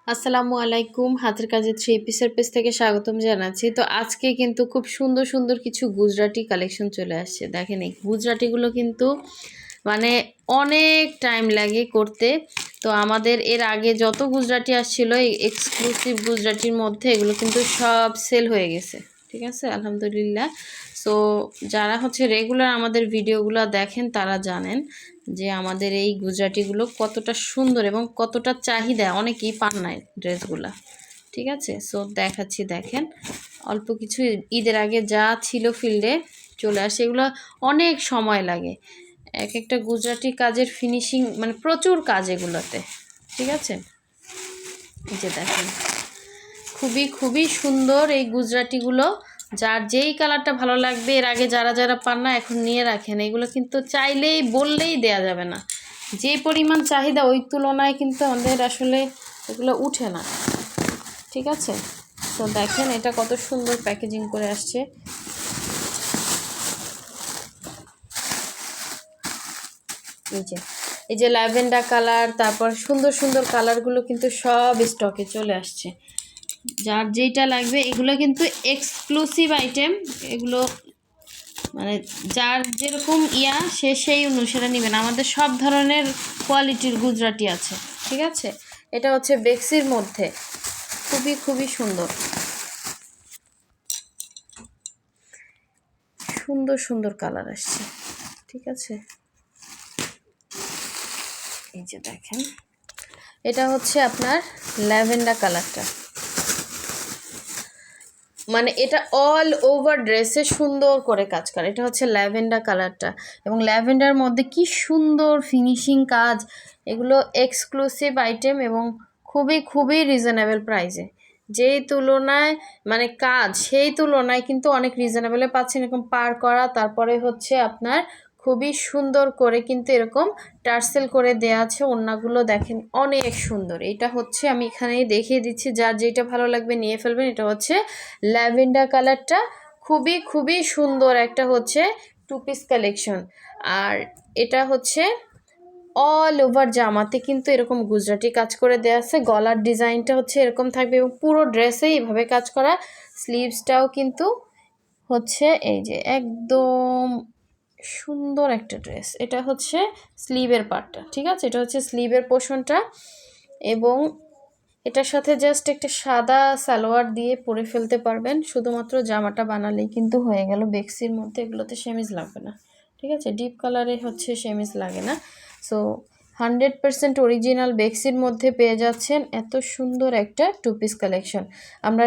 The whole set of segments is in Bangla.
আসসালামু আলাইকুম, হাতের কাজে থ্রি পিসের পেজ থেকে স্বাগতম জানাচ্ছি। তো আজকে কিন্তু খুব সুন্দর সুন্দর কিছু গুজরাটি কালেকশন চলে আসছে। দেখেন এই গুজরাটিগুলো কিন্তু মানে অনেক টাইম লাগে করতে। তো আমাদের এর আগে যত গুজরাটি আসছিল এই এক্সক্লুসিভ গুজরাটির মধ্যে এগুলো কিন্তু সব সেল হয়ে গেছে। ঠিক আছে, আলহামদুলিল্লাহ। সো যারা হচ্ছে রেগুলার আমাদের ভিডিওগুলো দেখেন তারা জানেন যে আমাদের এই গুজরাটিগুলো কতটা সুন্দর এবং কতটা চাহিদা, অনেকেই পান নাই ড্রেসগুলা। ঠিক আছে, সো দেখাচ্ছি। দেখেন অল্প কিছু ঈদের আগে যা ছিল ফিল্ডে চলে আসে, এগুলো অনেক সময় লাগে। এক একটা গুজরাটি কাজের ফিনিশিং মানে প্রচুর কাজ এগুলোতে। ঠিক আছে, এই যে দেখেন খুবই খুবই সুন্দর এই গুজরাটিগুলো। যার যেই কালারটা ভালো লাগবে, এর আগে যারা যারা পান না এখন নিয়ে রাখেন। এগুলো কিন্তু চাইলেই বললেই দেয়া যাবে না, যে পরিমাণ চাহিদা ওই তুলনায় কিন্তু আমাদের আসলে এগুলো উঠে না। ঠিক আছে, তো দেখেন এটা কত সুন্দর প্যাকেজিং করে আসছে। এই যে ল্যাভেন্ডার কালার, তারপর সুন্দর সুন্দর কালারগুলো কিন্তু সব স্টকে চলে আসছে। যার যেটা লাগবে, এগুলো কিন্তু এক্সক্লুসিভ আইটেম। এগুলো মানে যার যেরকম সে সেই অনুসারে নেবেন। আমাদের সব ধরনের কোয়ালিটির গুজরাটি আছে। ঠিক আছে, এটা হচ্ছে বেক্সির মধ্যে, খুবই খুবই সুন্দর সুন্দর সুন্দর কালার আসছে। ঠিক আছে, এই যে দেখেন এটা হচ্ছে আপনার ল্যাভেন্ডার কালারটা, মানে এটা অল ওভার ড্রেসে সুন্দর করে কাজ করে। এটা হচ্ছে ল্যাভেন্ডার কালারটা, এবং ল্যাভেন্ডার মধ্যে কি সুন্দর ফিনিশিং কাজ। এগুলো এক্সক্লুসিভ আইটেম এবং খুবই খুবই রিজনেবল প্রাইসে। যেই তুলনায় মানে কাজ, সেই তুলনায় কিন্তু অনেক রিজনেবলে পাচ্ছেন। এরকম পার করা, তারপরে হচ্ছে আপনার খুবই সুন্দর করে কিন্তু এরকম টার্সেল করে দেয়া আছে। ওড়নাগুলো দেখেন অনেক সুন্দর। এটা হচ্ছে আমি এখানেই দেখিয়ে দিচ্ছি, যার যেটা ভালো লাগবে নিয়ে ফেলবেন। এটা হচ্ছে ল্যাভেন্ডার কালারটা, খুবই খুবই সুন্দর একটা হচ্ছে টু পিস কালেকশন। আর এটা হচ্ছে অল ওভার জামাতে কিন্তু এরকম গুজরাটি কাজ করে দেওয়া আছে। গলার ডিজাইনটা হচ্ছে এরকম থাকবে এবং পুরো ড্রেসেই এভাবে কাজ করা। স্লিভসটাও কিন্তু হচ্ছে এই যে একদম সুন্দর একটা ড্রেস। এটা হচ্ছে স্লিভের পার্টটা। ঠিক আছে, এটা হচ্ছে স্লিভের পোর্শনটা, এবং এটার সাথে জাস্ট একটা সাদা সালোয়ার দিয়ে পরে ফেলতে পারবেন। শুধুমাত্র জামাটা বানালেই কিন্তু হয়ে গেল। বেক্সির মধ্যে এগুলোতে সেমিজ লাগবে না। ঠিক আছে, ডিপ কালারে হচ্ছে সেমিজ লাগে না। সো 100% অরিজিনাল বেক্সির মধ্যে পেয়ে যাচ্ছেন এত সুন্দর একটা টু পিস কালেকশন। আমরা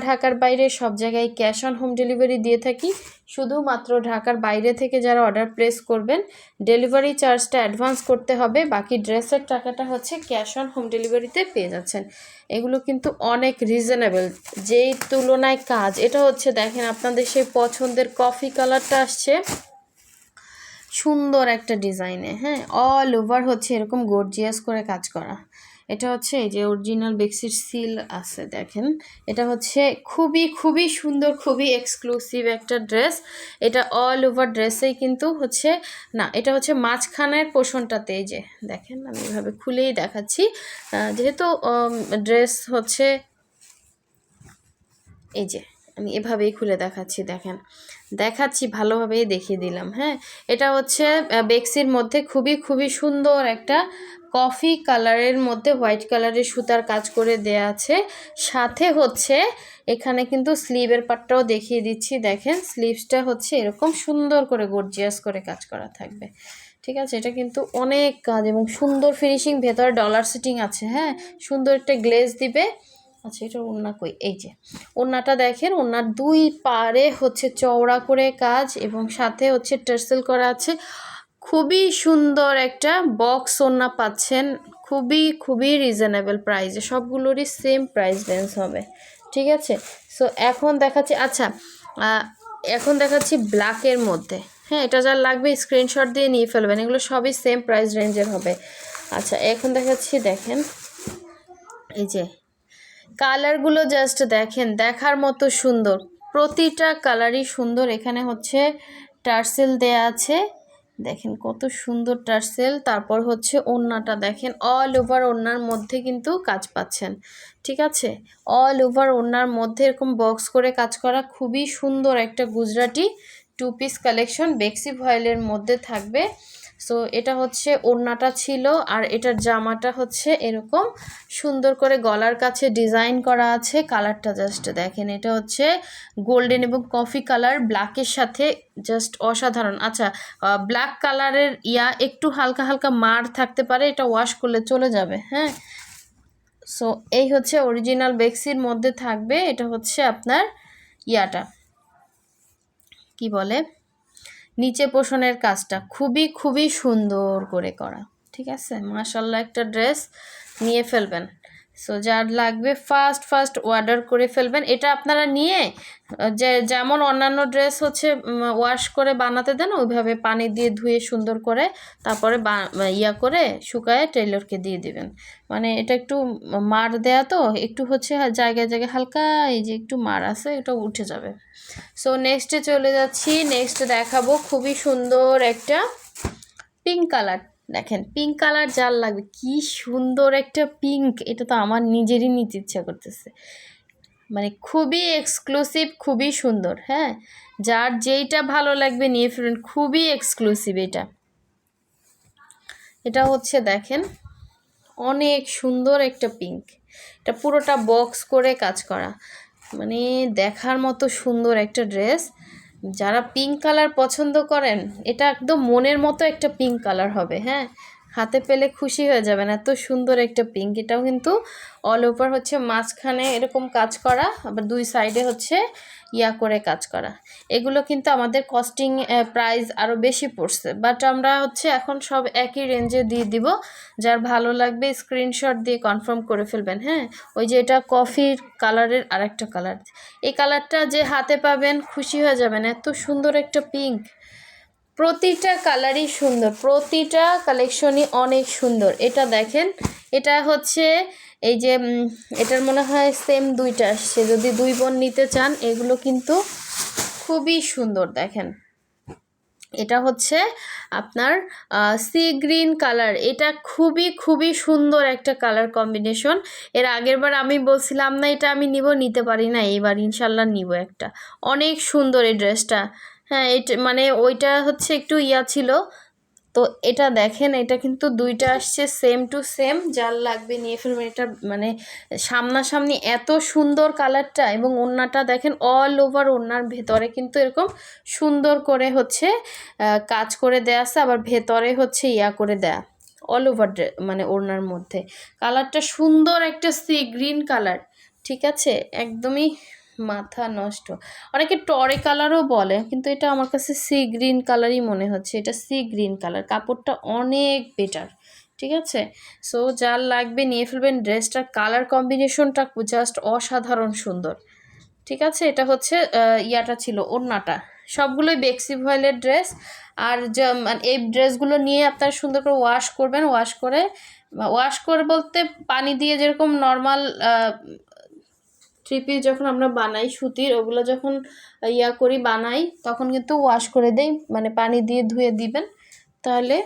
ঢাকার বাইরে সব জায়গায় ক্যাশ অন হোম ডেলিভারি দিয়ে থাকি। শুধুমাত্র ঢাকার বাইরে থেকে যারা অর্ডার প্লেস করবেন, ডেলিভারি চার্জটা অ্যাডভান্স করতে হবে, বাকি ড্রেসের টাকাটা হচ্ছে ক্যাশ অন হোম ডেলিভারিতে পেয়ে যাচ্ছেন। এগুলো কিন্তু অনেক রিজনেবল যেই তুলনায় কাজ। এটা হচ্ছে দেখেন আপনাদের সেই পছন্দের কফি কালারটা আসছে সুন্দর একটা ডিজাইনে। হ্যাঁ, অল ওভার হচ্ছে এরকম গর্জিয়াস করে কাজ করা। এটা হচ্ছে এই যে অরিজিনাল বেক্সির সিল আছে দেখেন। এটা হচ্ছে খুবই খুবই সুন্দর, খুবই এক্সক্লুসিভ একটা ড্রেস। এটা অল ওভার ড্রেসেই কিন্তু হচ্ছে না, এটা হচ্ছে মাঝখানের পোর্শনটাতে। এই যে দেখেন আমি এভাবে খুলেই দেখাচ্ছি, যেহেতু ড্রেস হচ্ছে এই যে আমি এভাবেই খুলে দেখাচ্ছি। দেখেন দেখাচ্ছি ভালোভাবেই দেখিয়ে দিলাম। হ্যাঁ, এটা হচ্ছে বেক্সির মধ্যে খুবই খুবই সুন্দর একটা কফি কালারের মধ্যে হোয়াইট কালারের সুতার কাজ করে দেয়া আছে। সাথে হচ্ছে এখানে কিন্তু স্লিভের পার্টটাও দেখিয়ে দিচ্ছি। দেখেন স্লিভসটা হচ্ছে এরকম সুন্দর করে গর্জিয়াস করে কাজ করা থাকবে। ঠিক আছে, এটা কিন্তু অনেক কাজ এবং সুন্দর ফিনিশিং। ভেতরে ডলার সেটিং আছে। হ্যাঁ, সুন্দর একটা গ্লেজ দিবে। আচ্ছা, এটা ওড়না কই? এই যে ওড়নাটা দেখেন, ওড়নার দুই পাড়ে হচ্ছে চওড়া করে কাজ এবং সাথে হচ্ছে টার্সেল করা আছে। খুবই সুন্দর একটা বক্স ওড়না পাচ্ছেন, খুবই খুবই রিজনেবল প্রাইসে। সবগুলোরই সেম প্রাইস রেঞ্জ হবে। ঠিক আছে, সো এখন দেখাচ্ছি, আচ্ছা এখন দেখাচ্ছি ব্ল্যাকের মধ্যে। হ্যাঁ, এটা যার লাগবে স্ক্রিনশট দিয়ে নিয়ে ফেলবেন, এগুলো সবই সেম প্রাইস রেঞ্জের হবে। আচ্ছা, এখন দেখাচ্ছি। দেখেন এই যে কালারগুলো জাস্ট দেখেন, দেখার মতো সুন্দর, প্রতিটা কালারই সুন্দর। এখানে হচ্ছে টার্সেল দেয়া আছে দেখেন কত সুন্দর টার্সেল। তারপর হচ্ছে ওড়নাটা দেখেন, অল ওভার ওড়নার মধ্যে কিন্তু কাজ পাচ্ছেন, ঠিক আছে? অল ওভার ওড়নার মধ্যে এরকম বক্স করে কাজ করা, খুবই সুন্দর একটা গুজরাটি 2 পিস কালেকশন বেক্সি ভয়েলের মধ্যে থাকবে। সো এটা হচ্ছে ওড়নাটা ছিল, আর এটার জামাটা হচ্ছে এরকম সুন্দর করে গলার কাছে ডিজাইন করা আছে। কালারটা জাস্ট দেখেন, এটা হচ্ছে গোল্ডেন এবং কফি কালার ব্ল্যাকের সাথে, জাস্ট অসাধারণ। আচ্ছা, ব্ল্যাক কালারের একটু হালকা হালকা মার থাকতে পারে, এটা ওয়াশ করলে চলে যাবে, হ্যাঁ। সো এই হচ্ছে অরিজিনাল বেক্সির মধ্যে থাকবে। এটা হচ্ছে আপনার কি বলে, নিচে পোষণের কাজটা খুবই খুবই সুন্দর করে করা, ঠিক আছে? মাশাল্লাহ একটা ড্রেস, নিয়ে ফেলবেন। সো যার লাগবে ফার্স্ট অর্ডার করে ফেলবেন। এটা আপনারা নিয়ে যেমন অন্যান্য ড্রেস হচ্ছে ওয়াশ করে বানাতে দেন, ওইভাবে পানি দিয়ে ধুয়ে সুন্দর করে তারপরে করে শুকায়ে টেইলরকে দিয়ে দিবেন। মানে এটা একটু মার দেয়া তো, একটু হচ্ছে জায়গায় জায়গায় হালকা এই যে একটু মার আছে, এটা উঠে যাবে। সো নেক্সটে চলে যাচ্ছি। নেক্সট দেখাবো খুবই সুন্দর একটা পিঙ্ক কালার। দেখেন পিঙ্ক কালার যার লাগবে, কি সুন্দর একটা পিঙ্ক, এটা তো আমার নিজেরই নিতে ইচ্ছা করতেছে। মানে খুবই এক্সক্লুসিভ, খুবই সুন্দর, হ্যাঁ। যার যেইটা ভালো লাগবে নিয়ে ফেলুন, খুবই এক্সক্লুসিভ। এটা হচ্ছে দেখেন অনেক সুন্দর একটা পিঙ্ক, এটা পুরোটা বক্স করে কাজ করা, মানে দেখার মতো সুন্দর একটা ড্রেস। যারা পিঙ্ক কালার পছন্দ করেন, এটা একদম মনের মতো একটা পিঙ্ক কালার হবে, হ্যাঁ। হাতে পেলে খুশি হয়ে যাবেন, এত সুন্দর একটা পিঙ্ক। এটাও কিন্তু অল ওভার হচ্ছে মাঝখানে এরকম কাজ করা, আবার দুই সাইডে হচ্ছে করে কাজ করা। এগুলো কিন্তু আমাদের কস্টিং প্রাইস আরও বেশি পড়ছে, বাট আমরা হচ্ছে এখন সব একই রেঞ্জে দিয়ে দিব। যার ভালো লাগবে স্ক্রিনশট দিয়ে কনফার্ম করে ফেলবেন, হ্যাঁ। ওই যে এটা কফির কালারের আরেকটা কালার, এই কালারটা যে হাতে পাবেন খুশি হয়ে যাবেন, এত সুন্দর একটা পিঙ্ক। প্রতিটা কালারই সুন্দর, প্রতিটা কালেকশনই অনেক সুন্দর। এটা দেখেন, এটা হচ্ছে এই যে এটার মনে হয় সেম দুইটা আসছে, যদি দুই বোন নিতে চান এগুলো কিন্তু খুবই সুন্দর। দেখেন এটা হচ্ছে আপনার সি গ্রিন কালার, এটা খুবই খুবই সুন্দর একটা কালার কম্বিনেশন। এর আগের বার আমি বলছিলাম না এটা আমি নিতে পারি না, এবার ইনশাল্লাহ নিব একটা। অনেক সুন্দর এই ড্রেসটা, হ্যাঁ। এটা মানে ওইটা হচ্ছে একটু ছিল, তো এটা দেখেন, এটা কিন্তু দুইটা আসছে সেম টু সেম। যার লাগবে নিয়ে ফেলবেন। এটা মানে সামনাসামনি এত সুন্দর কালারটা, এবং ওড়নাটা দেখেন অল ওভার ওড়নার ভেতরে কিন্তু এরকম সুন্দর করে হচ্ছে কাজ করে দেয়া আছে, আবার ভেতরে হচ্ছে করে দেয়া অল ওভার মানে ওড়নার মধ্যে। কালারটা সুন্দর একটা সি গ্রিন কালার, ঠিক আছে? একদমই মাথা নষ্ট। অনেকে টরে কালারও বলে, কিন্তু এটা আমার কাছে সি গ্রিন কালারই মনে হচ্ছে। এটা সি গ্রিন কালার, কাপড়টা অনেক বেটার, ঠিক আছে? সো যার লাগবে নিয়ে ফেলবেন। ড্রেসটার কালার কম্বিনেশনটা জাস্ট অসাধারণ সুন্দর, ঠিক আছে? এটা হচ্ছে ছিল ওড়নাটা, সবগুলোই বেক্সি ভয়েলের ড্রেস। আর এই ড্রেসগুলো নিয়ে আপনারা সুন্দর করে ওয়াশ করে বলতে পানি দিয়ে, যেরকম নর্মাল 3 পিস যখন আমরা বানাই সুতির, ওগুলো যখন বানাই তখন কিন্তু ওয়াশ করে দেই, মানে পানি দিয়ে ধুয়ে দিবেন, তাহলে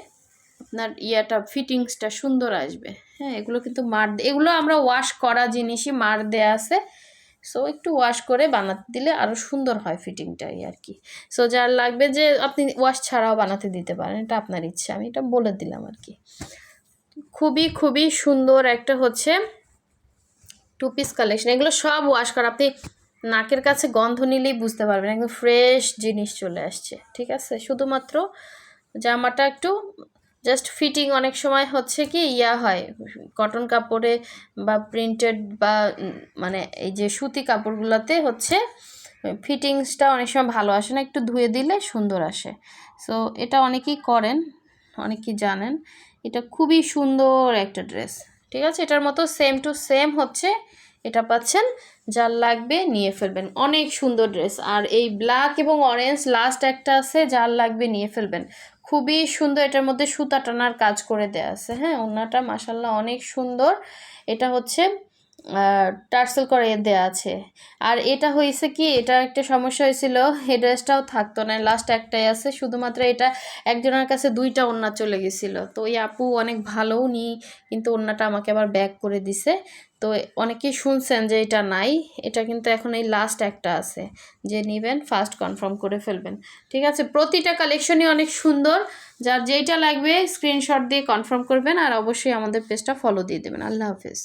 আপনার ফিটিংসটা সুন্দর আসবে, হ্যাঁ। এগুলো কিন্তু এগুলো আমরা ওয়াশ করা জিনিসই, মার দেয়া আছে। সো একটু ওয়াশ করে বানাতে দিলে আরও সুন্দর হয় ফিটিংটা, আর কি। সো যার লাগবে, যে আপনি ওয়াশ ছাড়াও বানাতে দিতে পারেন, এটা আপনার ইচ্ছা, আমি এটা বলে দিলাম আর কি। খুবই খুবই সুন্দর একটা হচ্ছে 2 পিস কালেকশন। এগুলো সব ওয়াশ করা, আপনি নাকের কাছে গন্ধ নিলেই বুঝতে পারবেন একদম ফ্রেশ জিনিস চলে আসছে, ঠিক আছে? শুধুমাত্র জামাটা একটু জাস্ট ফিটিং, অনেক সময় হচ্ছে কি হয় কটন কাপড়ে বা প্রিন্টেড বা মানে এই যে সুতি কাপড়গুলোতে হচ্ছে ফিটিংসটা অনেক সময় ভালো আসে না, একটু ধুয়ে দিলে সুন্দর আসে। সো এটা অনেকেই করেন, অনেকেই জানেন। এটা খুবই সুন্দর একটা ড্রেস, ঠিক আছে? এটার মতো সেম টু সেম হচ্ছে এটা পাচ্ছেন। যার লাগবে নিয়ে ফেলবেন, অনেক সুন্দর ড্রেস। আর এই ব্ল্যাক এবং অরেঞ্জ লাস্ট একটা আছে, যার লাগবে নিয়ে ফেলবেন। খুবই সুন্দর, এটার মধ্যে সুতা টানার কাজ করে দেয়া আছে, হ্যাঁ। ওড়নাটা মাশাল্লাহ অনেক সুন্দর। এটা হচ্ছে টার্সেল করে দেওয়া আছে। আর এটা হয়েছে কি, এটা একটা সমস্যা হয়েছিল, এই ড্রেসটাও থাকতো না, লাস্ট একটাই আছে, শুধুমাত্র এটা একজনের কাছে 2টা ওড়না চলে গেছিলো। তো ওই আপু অনেক ভালোও নি, কিন্তু ওড়নাটা আমাকে আবার ব্যাক করে দিছে। তো অনেকেই শুনছেন যে এটা নাই, এটা কিন্তু এখন এই লাস্ট একটা আছে, যে নেবেন ফার্স্ট কনফার্ম করে ফেলবেন। ঠিক আছে, প্রতিটা কালেকশনই অনেক সুন্দর, যার যেইটা লাগবে স্ক্রিনশট দিয়ে কনফার্ম করবেন, আর অবশ্যই আমাদের পেজটা ফলো দিয়ে দেবেন। আল্লাহ হাফেজ।